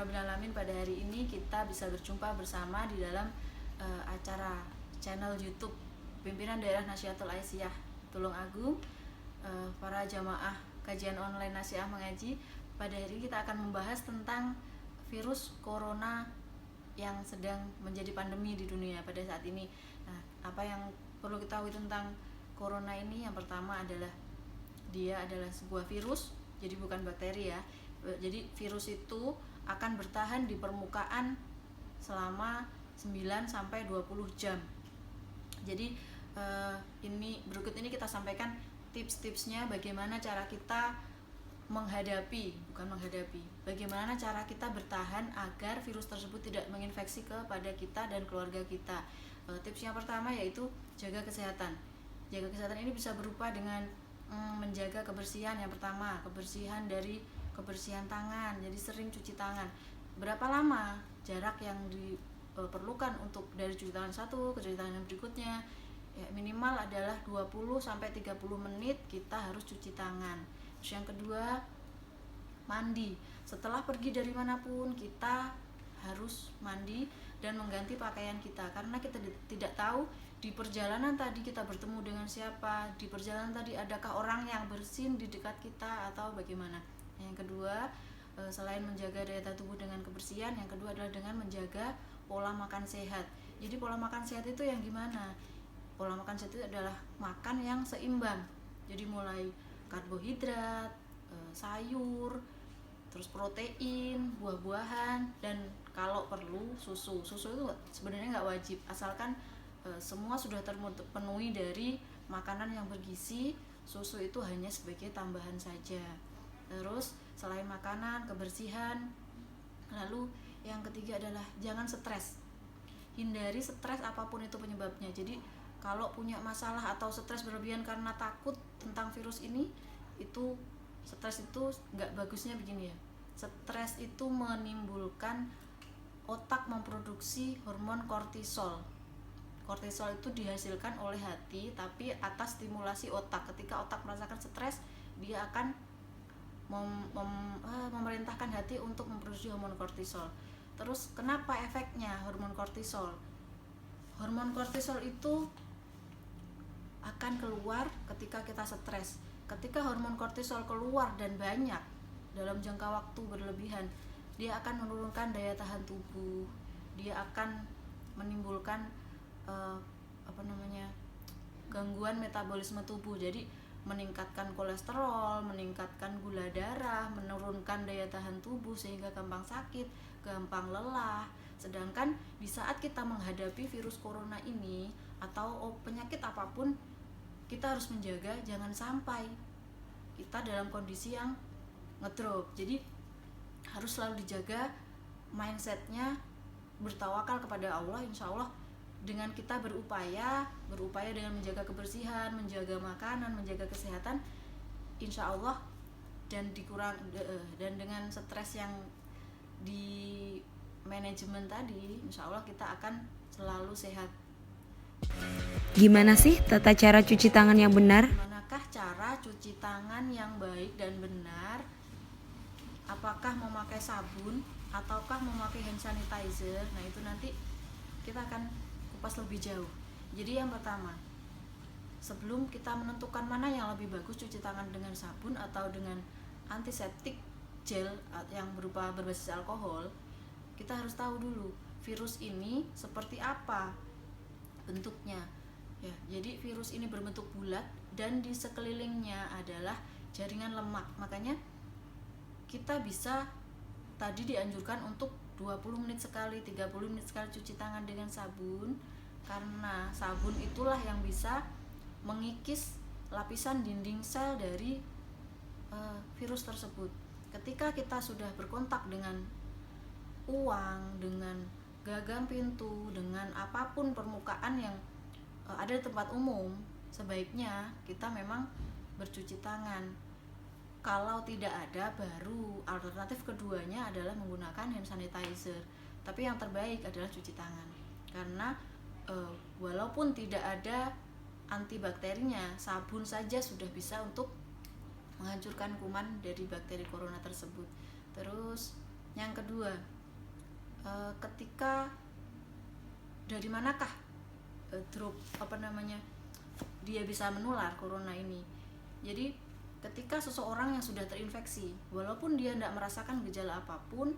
Alhamdulillahirobbilalamin, pada hari ini kita bisa berjumpa bersama di dalam acara channel YouTube Pimpinan Daerah Nahdlatul Aisyah Tulungagung, para jamaah kajian online Nasiah Mengaji. Pada hari ini kita akan membahas tentang virus corona yang sedang menjadi pandemi di dunia pada saat ini. Nah, apa yang perlu kita ketahui tentang corona ini? Yang pertama adalah dia adalah sebuah virus, jadi bukan bakteri ya. Jadi virus itu akan bertahan di permukaan selama 9 sampai 20 jam. Jadi berikut ini kita sampaikan tips-tipsnya bagaimana cara kita bagaimana cara kita bertahan agar virus tersebut tidak menginfeksi kepada kita dan keluarga kita. Tips yang pertama yaitu jaga kesehatan. Jaga kesehatan ini bisa berupa dengan menjaga kebersihan. Yang pertama, kebersihan tangan, jadi sering cuci tangan. Berapa lama jarak yang diperlukan untuk dari cuci tangan satu ke cuci tangan yang berikutnya? Ya, minimal adalah 20 sampai 30 menit kita harus cuci tangan. Terus yang kedua, mandi. Setelah pergi dari manapun kita harus mandi dan mengganti pakaian kita, karena kita tidak tahu di perjalanan tadi kita bertemu dengan siapa, di perjalanan tadi adakah orang yang bersin di dekat kita atau bagaimana. Yang kedua, selain menjaga daya tahan tubuh dengan kebersihan, yang kedua adalah dengan menjaga pola makan sehat. Jadi pola makan sehat itu yang gimana? Pola makan sehat itu adalah makan yang seimbang. Jadi mulai karbohidrat, sayur, terus protein, buah-buahan, dan kalau perlu susu. Susu itu sebenarnya nggak wajib, asalkan semua sudah terpenuhi dari makanan yang bergizi. Susu itu hanya sebagai tambahan saja. Terus selain makanan, kebersihan, lalu yang ketiga adalah jangan stres. Hindari stres apapun itu penyebabnya. Jadi kalau punya masalah atau stres berlebihan karena takut tentang virus ini, itu stres itu nggak bagusnya begini ya. Stres itu menimbulkan otak memproduksi hormon kortisol. Kortisol itu dihasilkan oleh hati, tapi atas stimulasi otak. Ketika otak merasakan stres, dia akan memerintahkan hati untuk memproduksi hormon kortisol. Terus kenapa efeknya hormon kortisol? Hormon kortisol itu akan keluar ketika kita stres. Ketika hormon kortisol keluar dan banyak dalam jangka waktu berlebihan, dia akan menurunkan daya tahan tubuh. Dia akan menimbulkan gangguan metabolisme tubuh. Jadi meningkatkan kolesterol, meningkatkan gula darah, menurunkan daya tahan tubuh sehingga gampang sakit, gampang lelah. Sedangkan di saat kita menghadapi virus corona ini atau penyakit apapun, kita harus menjaga jangan sampai kita dalam kondisi yang ngedrop. Jadi harus selalu dijaga mindsetnya, bertawakal kepada Allah. Insya Allah dengan kita berupaya dengan menjaga kebersihan, menjaga makanan, menjaga kesehatan, insya Allah, dan dengan stres yang di manajemen tadi, insya Allah kita akan selalu sehat. Gimana sih tata cara cuci tangan yang benar? Manakah cara cuci tangan yang baik dan benar? Apakah memakai sabun ataukah memakai hand sanitizer? Nah, itu nanti kita akan kupas lebih jauh. Jadi yang pertama, sebelum kita menentukan mana yang lebih bagus, cuci tangan dengan sabun atau dengan antiseptik gel yang berupa berbasis alkohol, kita harus tahu dulu virus ini seperti apa bentuknya. Ya, jadi virus ini berbentuk bulat dan di sekelilingnya adalah jaringan lemak. Makanya kita bisa tadi dianjurkan untuk 20 menit sekali, 30 menit sekali cuci tangan dengan sabun, karena sabun itulah yang bisa mengikis lapisan dinding sel dari virus tersebut. Ketika kita sudah berkontak dengan uang, dengan gagang pintu, dengan apapun permukaan yang ada di tempat umum, sebaiknya kita memang bercuci tangan. Kalau tidak ada, baru alternatif keduanya adalah menggunakan hand sanitizer. Tapi yang terbaik adalah cuci tangan, karena walaupun tidak ada antibakterinya, sabun saja sudah bisa untuk menghancurkan kuman dari bakteri corona tersebut. Terus yang kedua, ketika dari manakah dia bisa menular corona ini. Jadi ketika seseorang yang sudah terinfeksi, walaupun dia tidak merasakan gejala apapun,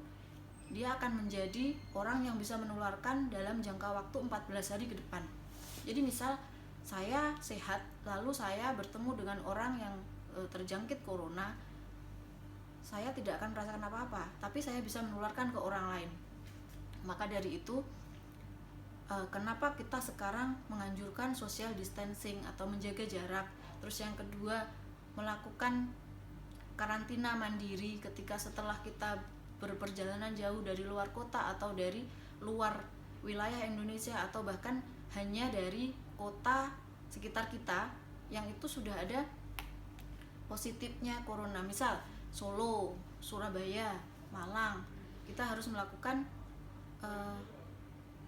dia akan menjadi orang yang bisa menularkan dalam jangka waktu 14 hari ke depan. Jadi misal saya sehat, lalu saya bertemu dengan orang yang terjangkit corona, saya tidak akan merasakan apa-apa, tapi saya bisa menularkan ke orang lain. Maka dari itu, kenapa kita sekarang menganjurkan social distancing atau menjaga jarak. Terus yang kedua, melakukan karantina mandiri ketika setelah kita berperjalanan jauh dari luar kota atau dari luar wilayah Indonesia, atau bahkan hanya dari kota sekitar kita yang itu sudah ada positifnya corona, misal Solo, Surabaya, Malang. Kita harus melakukan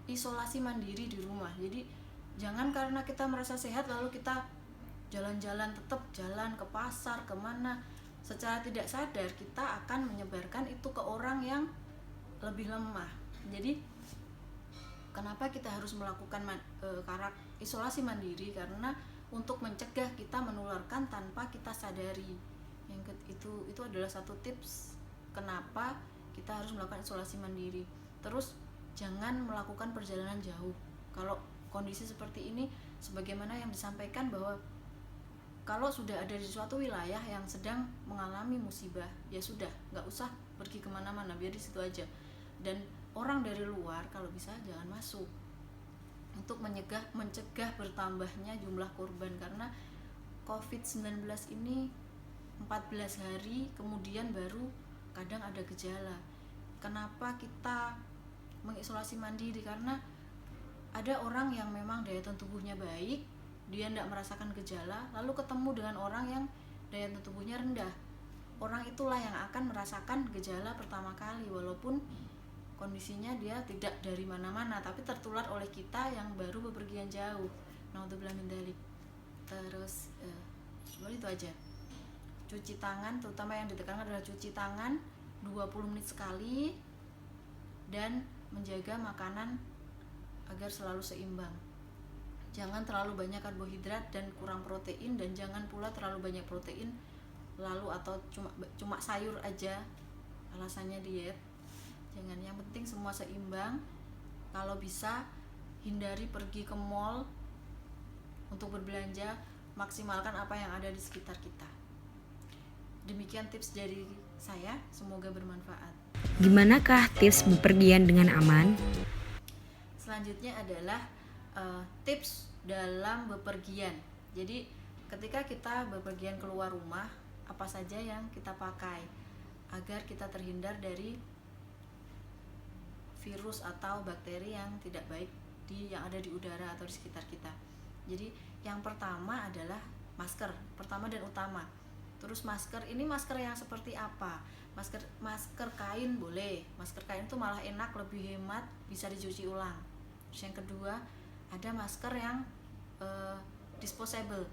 isolasi mandiri di rumah. Jadi jangan karena kita merasa sehat lalu kita jalan-jalan, tetap jalan ke pasar, kemana, secara tidak sadar kita akan menyebarkan itu ke orang yang lebih lemah. Jadi kenapa kita harus melakukan isolasi mandiri? Karena untuk mencegah kita menularkan tanpa kita sadari. Itu adalah satu tips kenapa kita harus melakukan isolasi mandiri. Terus jangan melakukan perjalanan jauh. Kalau kondisi seperti ini, sebagaimana yang disampaikan bahwa kalau sudah ada di suatu wilayah yang sedang mengalami musibah, ya sudah, nggak usah pergi kemana-mana, biar di situ aja. Dan orang dari luar kalau bisa jangan masuk, untuk mencegah bertambahnya jumlah korban. Karena COVID-19 ini 14 hari kemudian baru kadang ada gejala. Kenapa kita mengisolasi mandiri? Karena ada orang yang memang daya tahan tubuhnya baik, dia tidak merasakan gejala, lalu ketemu dengan orang yang daya tahan tubuhnya rendah. Orang itulah yang akan merasakan gejala pertama kali, walaupun kondisinya dia tidak dari mana-mana, tapi tertular oleh kita yang baru bepergian jauh. Naudzubillah min dzalik. Terus sebenarnya itu aja. Cuci tangan, terutama yang ditekankan adalah cuci tangan 20 menit sekali, dan menjaga makanan agar selalu seimbang. Jangan terlalu banyak karbohidrat dan kurang protein, dan jangan pula terlalu banyak protein lalu atau cuma sayur aja alasannya diet. Jangan, yang penting semua seimbang. Kalau bisa hindari pergi ke mall untuk berbelanja, maksimalkan apa yang ada di sekitar kita. Demikian tips dari saya, semoga bermanfaat. Gimanakah tips bepergian dengan aman? Selanjutnya adalah tips dalam bepergian. Jadi ketika kita bepergian keluar rumah, apa saja yang kita pakai agar kita terhindar dari virus atau bakteri yang tidak baik yang ada di udara atau di sekitar kita. Jadi yang pertama adalah masker, pertama dan utama. Terus masker ini, masker yang seperti apa? Masker kain boleh. Masker kain itu malah enak, lebih hemat, bisa dicuci ulang. Terus yang kedua, ada masker yang disposable.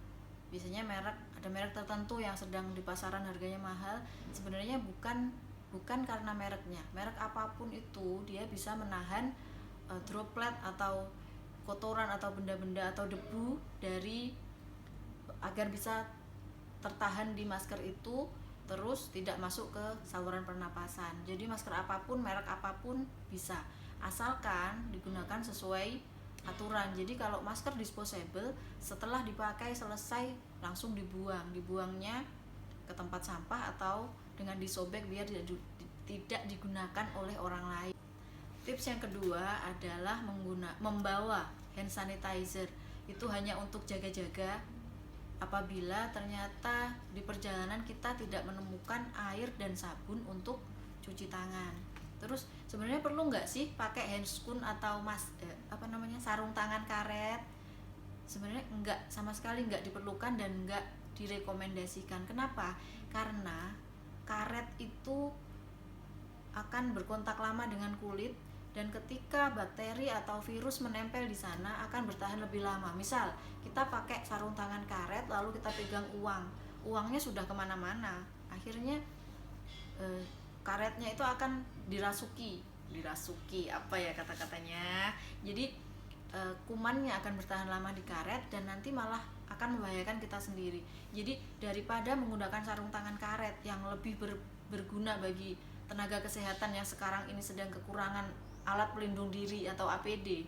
Biasanya ada merek tertentu yang sedang di pasaran harganya mahal. Sebenarnya bukan karena mereknya. Merek apapun itu dia bisa menahan droplet atau kotoran atau benda-benda atau debu agar bisa tertahan di masker itu, terus tidak masuk ke saluran pernapasan. Jadi masker apapun, merek apapun bisa, asalkan digunakan sesuai aturan. Jadi kalau masker disposable, setelah dipakai selesai langsung dibuangnya ke tempat sampah atau dengan disobek biar tidak digunakan oleh orang lain. Tips yang kedua adalah membawa hand sanitizer. Itu hanya untuk jaga-jaga apabila ternyata di perjalanan kita tidak menemukan air dan sabun untuk cuci tangan. Terus sebenarnya perlu nggak sih pakai handscoon atau sarung tangan karet? Sebenarnya enggak, sama sekali nggak diperlukan dan nggak direkomendasikan. Kenapa? Karena karet itu akan berkontak lama dengan kulit, dan ketika bakteri atau virus menempel di sana akan bertahan lebih lama. Misal kita pakai sarung tangan karet lalu kita pegang uangnya sudah kemana-mana, akhirnya karetnya itu akan dirasuki dirasuki, apa ya kata-katanya. Jadi kumannya akan bertahan lama di karet dan nanti malah akan membahayakan kita sendiri. Jadi daripada menggunakan sarung tangan karet yang lebih berguna bagi tenaga kesehatan yang sekarang ini sedang kekurangan alat pelindung diri atau APD,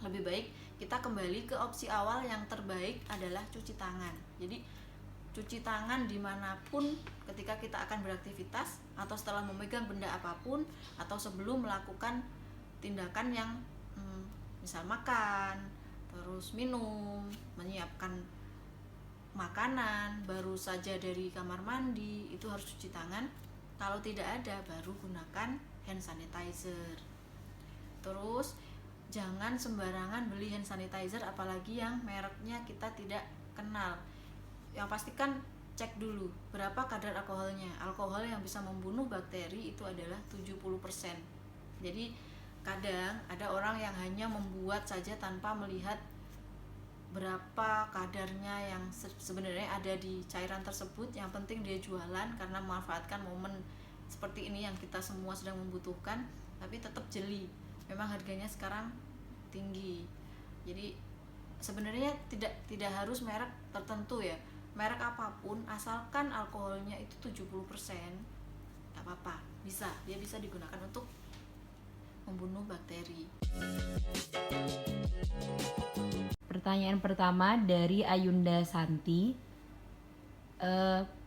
lebih baik kita kembali ke opsi awal yang terbaik adalah cuci tangan. Jadi cuci tangan dimanapun ketika kita akan beraktivitas atau setelah memegang benda apapun atau sebelum melakukan tindakan yang misal makan, terus minum, menyiapkan makanan, baru saja dari kamar mandi itu harus cuci tangan. Kalau tidak ada baru gunakan hand sanitizer. Terus jangan sembarangan beli hand sanitizer apalagi yang mereknya kita tidak kenal. Yang pastikan cek dulu berapa kadar alkoholnya. Alkohol yang bisa membunuh bakteri itu adalah 70%. Jadi kadang ada orang yang hanya membuat saja tanpa melihat berapa kadarnya yang sebenarnya ada di cairan tersebut. Yang penting dia jualan karena memanfaatkan momen seperti ini yang kita semua sedang membutuhkan, tapi tetap jeli. Memang harganya sekarang tinggi. Jadi sebenarnya tidak harus merek tertentu ya. Merek apapun asalkan alkoholnya itu 70%, nggak apa-apa. Dia bisa digunakan untuk membunuh bakteri. Pertanyaan pertama dari Ayunda Santi,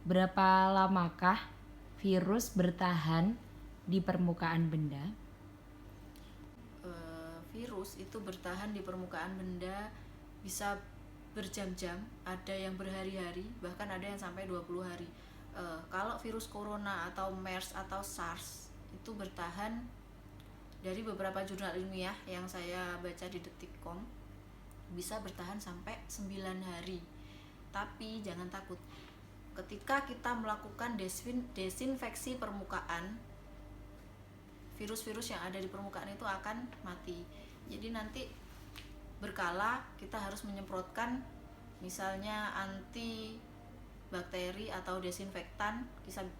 berapa lamakah virus bertahan di permukaan benda? Virus itu bertahan di permukaan benda bisa berjam-jam, ada yang berhari-hari, bahkan ada yang sampai 20 hari. Kalau virus corona atau MERS atau SARS itu bertahan, dari beberapa jurnal ilmiah yang saya baca di Detik.com, bisa bertahan sampai 9 hari. Tapi jangan takut, ketika kita melakukan desinfeksi permukaan, virus-virus yang ada di permukaan itu akan mati. Jadi nanti berkala kita harus menyemprotkan misalnya anti bakteri atau desinfektan.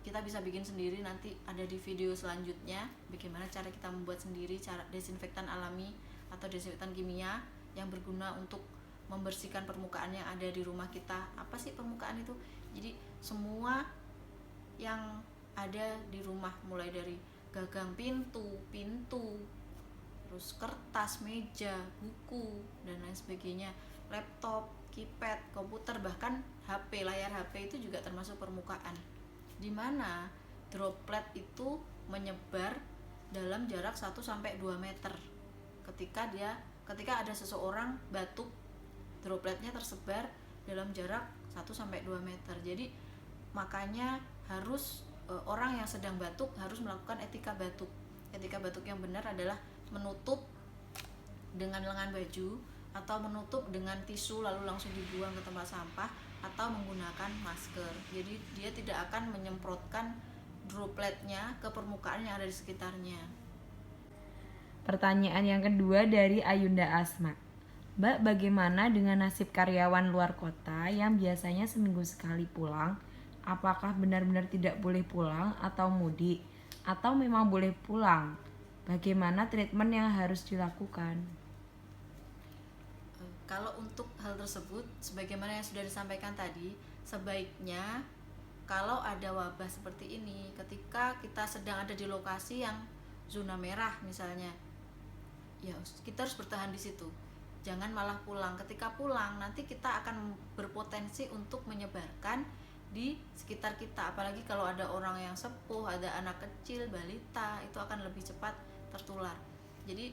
Kita bisa bikin sendiri, nanti ada di video selanjutnya bagaimana cara kita membuat sendiri cara desinfektan alami atau desinfektan kimia yang berguna untuk membersihkan permukaan yang ada di rumah kita. Apa sih permukaan itu? Jadi semua yang ada di rumah, mulai dari gagang pintu, terus kertas, meja, buku, dan lain sebagainya, laptop, keypad, komputer, bahkan HP, layar HP itu juga termasuk permukaan, dimana droplet itu menyebar dalam jarak 1-2 meter. Ketika ada seseorang batuk, dropletnya tersebar dalam jarak 1-2 meter. Jadi makanya harus orang yang sedang batuk harus melakukan etika batuk. Etika batuk yang benar adalah menutup dengan lengan baju atau menutup dengan tisu lalu langsung dibuang ke tempat sampah atau menggunakan masker. Jadi dia tidak akan menyemprotkan dropletnya ke permukaan yang ada di sekitarnya. Pertanyaan yang kedua dari Ayunda Asma. Mbak, bagaimana dengan nasib karyawan luar kota yang biasanya seminggu sekali pulang? Apakah benar-benar tidak boleh pulang atau mudik? Atau memang boleh pulang? Bagaimana treatment yang harus dilakukan? Kalau untuk hal tersebut, sebagaimana yang sudah disampaikan tadi, sebaiknya kalau ada wabah seperti ini, ketika kita sedang ada di lokasi yang zona merah misalnya, ya kita harus bertahan di situ. Jangan malah pulang. Ketika pulang, nanti kita akan berpotensi untuk menyebarkan di sekitar kita. Apalagi kalau ada orang yang sepuh, ada anak kecil, balita, itu akan lebih cepat tertular. Jadi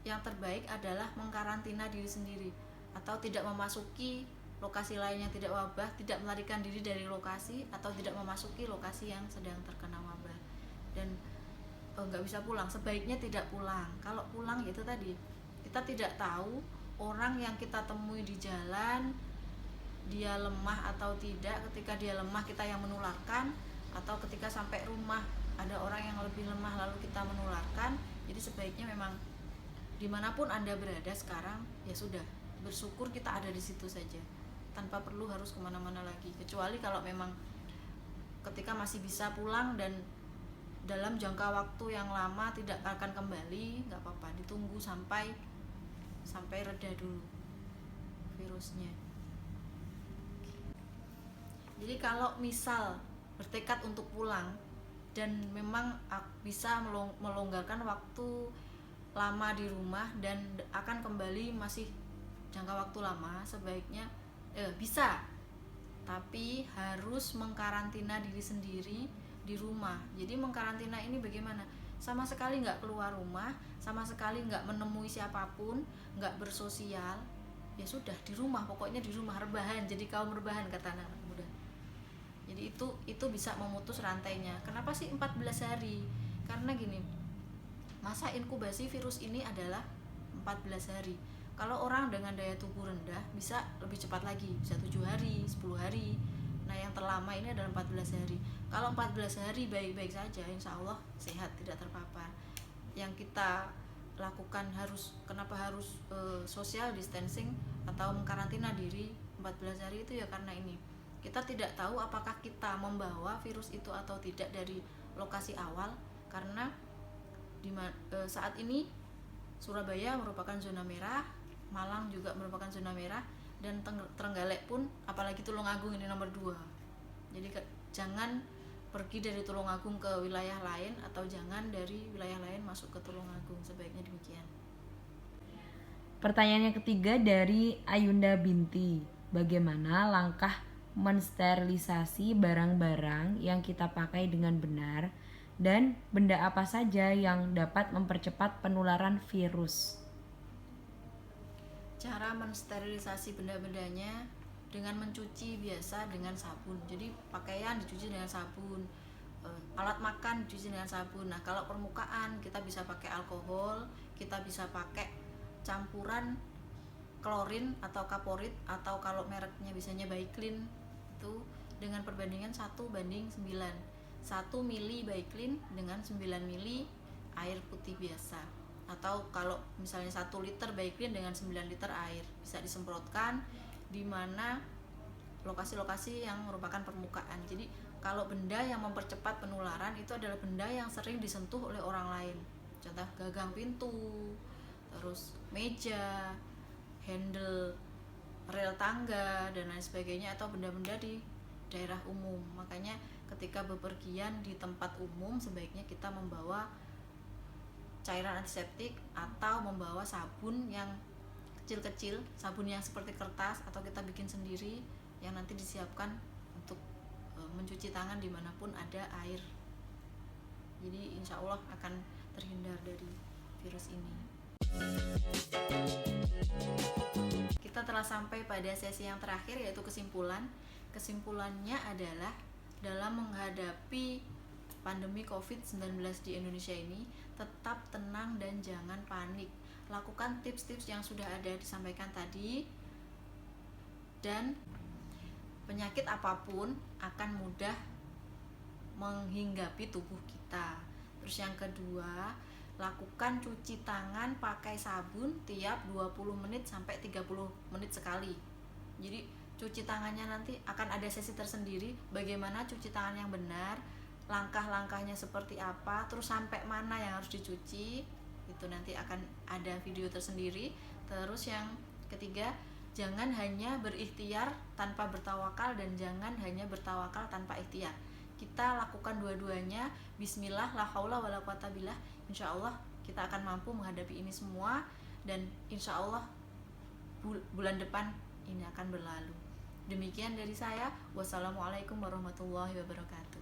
yang terbaik adalah mengkarantina diri sendiri, atau tidak memasuki lokasi lain yang tidak wabah, tidak melarikan diri dari lokasi, atau tidak memasuki lokasi yang sedang terkena wabah. Dan nggak bisa pulang, sebaiknya tidak pulang. Kalau pulang itu tadi, kita tidak tahu orang yang kita temui di jalan dia lemah atau tidak. Ketika dia lemah kita yang menularkan, atau ketika sampai rumah ada orang yang lebih lemah lalu kita menularkan. Jadi sebaiknya memang dimanapun Anda berada sekarang, ya sudah, bersyukur kita ada di situ saja, tanpa perlu harus kemana-mana lagi. Kecuali kalau memang ketika masih bisa pulang dan dalam jangka waktu yang lama tidak akan kembali, nggak apa-apa, ditunggu sampai reda dulu virusnya. Jadi kalau misal bertekad untuk pulang dan memang bisa melonggarkan waktu lama di rumah dan akan kembali masih jangka waktu lama, sebaiknya bisa, tapi harus mengkarantina diri sendiri di rumah. Jadi mengkarantina ini bagaimana? Sama sekali nggak keluar rumah, sama sekali nggak menemui siapapun, nggak bersosial, ya sudah di rumah, pokoknya di rumah, rebahan, jadi kaum rebahan kata anak muda. Jadi itu bisa memutus rantainya. Kenapa sih 14 hari? Karena gini, masa inkubasi virus ini adalah 14 hari. Kalau orang dengan daya tubuh rendah bisa lebih cepat lagi, bisa 7 hari, 10 hari. Nah yang terlama ini adalah 14 hari. Kalau 14 hari baik-baik saja, insya Allah sehat, tidak terpapar. Yang kita lakukan kenapa harus social distancing atau mengkarantina diri 14 hari itu ya karena ini. Kita tidak tahu apakah kita membawa virus itu atau tidak dari lokasi awal, karena saat ini Surabaya merupakan zona merah, Malang juga merupakan zona merah, dan Trenggalek pun, apalagi Tulungagung ini nomor 2. Jadi jangan pergi dari Tulungagung ke wilayah lain, atau jangan dari wilayah lain masuk ke Tulungagung, sebaiknya demikian. Pertanyaan yang ketiga dari Ayunda Binti. Bagaimana langkah mensterilisasi barang-barang yang kita pakai dengan benar, dan benda apa saja yang dapat mempercepat penularan virus? Cara mensterilisasi benda-bendanya dengan mencuci biasa dengan sabun. Jadi pakaian dicuci dengan sabun, alat makan dicuci dengan sabun. Nah kalau permukaan kita bisa pakai alkohol, kita bisa pakai campuran klorin atau kaporit, atau kalau mereknya biasanya Baiklin itu dengan perbandingan 1:9. 1 mili Baiklin dengan 9 mili air putih biasa. Atau kalau misalnya 1 liter Baiklin dengan 9 liter air, bisa disemprotkan di mana lokasi-lokasi yang merupakan permukaan. Jadi kalau benda yang mempercepat penularan itu adalah benda yang sering disentuh oleh orang lain. Contoh gagang pintu, terus meja, handle rel tangga dan lain sebagainya, atau benda-benda di daerah umum. Makanya ketika bepergian di tempat umum sebaiknya kita membawa cairan antiseptik atau membawa sabun yang kecil-kecil, sabun yang seperti kertas atau kita bikin sendiri yang nanti disiapkan untuk mencuci tangan dimanapun ada air. Jadi insya Allah akan terhindar dari virus ini. Kita telah sampai pada sesi yang terakhir, yaitu kesimpulan. Kesimpulannya adalah dalam menghadapi pandemi COVID-19 di Indonesia ini, tetap tenang dan jangan panik. Lakukan tips-tips yang sudah ada disampaikan tadi, dan penyakit apapun akan mudah menghinggapi tubuh kita. Terus yang kedua, lakukan cuci tangan pakai sabun tiap 20 menit sampai 30 menit sekali. Jadi cuci tangannya nanti akan ada sesi tersendiri bagaimana cuci tangan yang benar, langkah-langkahnya seperti apa, terus sampai mana yang harus dicuci, itu nanti akan ada video tersendiri. Terus yang ketiga, jangan hanya berikhtiar tanpa bertawakal, dan jangan hanya bertawakal tanpa ikhtiar. Kita lakukan dua-duanya. Bismillah, la haula wala quwata billah. Insya Allah kita akan mampu menghadapi ini semua, dan insya Allah bulan depan ini akan berlalu. Demikian dari saya. Wassalamualaikum warahmatullahi wabarakatuh.